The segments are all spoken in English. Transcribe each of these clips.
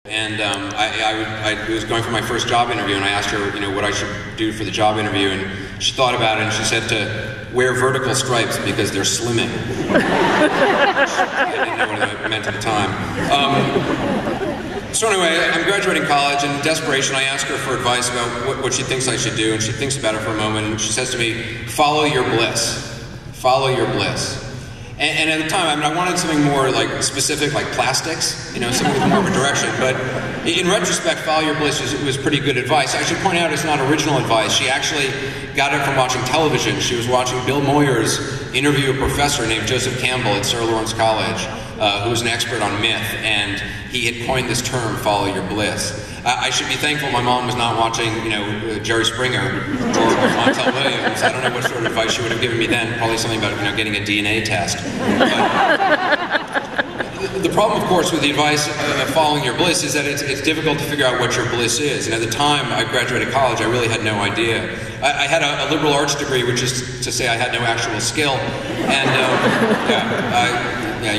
And I was going for my first job interview, and I asked her, what I should do for the job interview, and she thought about it, and she said to wear vertical stripes because they're slimming. I didn't know what that meant at the time. So anyway, I'm graduating college, and in desperation, I ask her for advice about what she thinks I should do, and she thinks about it for a moment, and she says to me, "Follow your bliss. Follow your bliss." And at the time, I wanted something more like specific, like plastics, something with more of a direction. But in retrospect, follow your bliss was pretty good advice. I should point out it's not original advice. She actually got it from watching television. She was watching Bill Moyers interview a professor named Joseph Campbell at Sir Lawrence College, who was an expert on myth, and he had coined this term, follow your bliss. I should be thankful my mom was not watching, Jerry Springer or Montel Williams. I don't know what sort of advice she would have given me then. Probably something about, getting a DNA test. But the problem, of course, with the advice of following your bliss is that it's difficult to figure out what your bliss is. And at the time I graduated college, I really had no idea. I had a liberal arts degree, which is to say I had no actual skill. And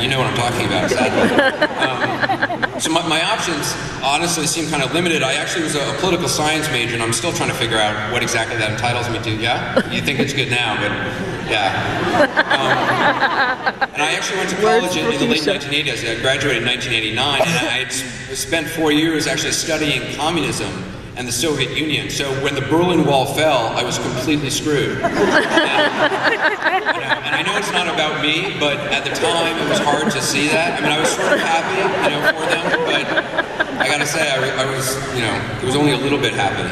you know what I'm talking about, sadly. So my options honestly seem kind of limited. I actually was a political science major, and I'm still trying to figure out what exactly that entitles me to. Yeah? You think it's good now, but yeah. And I actually went to college in the late 1980s. I graduated in 1989, and I had spent 4 years actually studying communism and the Soviet Union. So when the Berlin Wall fell, I was completely screwed. And I know it's not about me, but at the time it was hard to see that. I mean, I was sort of happy, for them, but I gotta say, I was, it was only a little bit happy.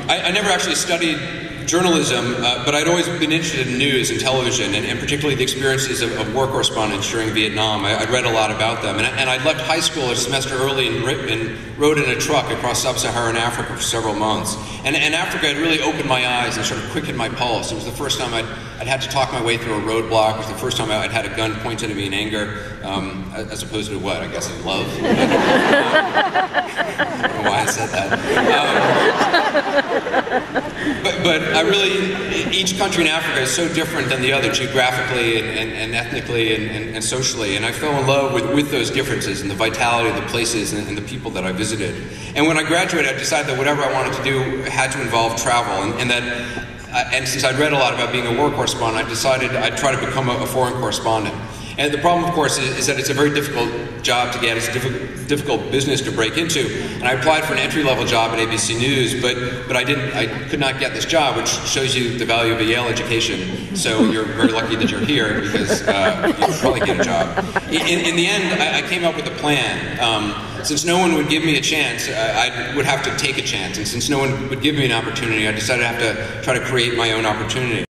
I never actually studied journalism, but I'd always been interested in news and television, and particularly the experiences of war correspondents during Vietnam. I'd read a lot about them, and I'd left high school a semester early and rode in a truck across sub-Saharan Africa for several months. And Africa had really opened my eyes and sort of quickened my pulse. It was the first time I'd had to talk my way through a roadblock. It was the first time I'd had a gun pointed at me in anger, as opposed to what? I guess in love. I don't know why I said that. But I really, each country in Africa is so different than the other geographically and ethnically and socially, and I fell in love with those differences and the vitality of the places and the people that I visited. And when I graduated, I decided that whatever I wanted to do had to involve travel, and since I'd read a lot about being a war correspondent, I decided I'd try to become a foreign correspondent. And the problem, of course, is that it's a very difficult job to get. It's a difficult business to break into. And I applied for an entry-level job at ABC News, but I could not get this job, which shows you the value of a Yale education. So you're very lucky that you're here, because you could probably get a job. In the end, I came up with a plan. Since no one would give me a chance, I would have to take a chance. And since no one would give me an opportunity, I decided I have to try to create my own opportunity.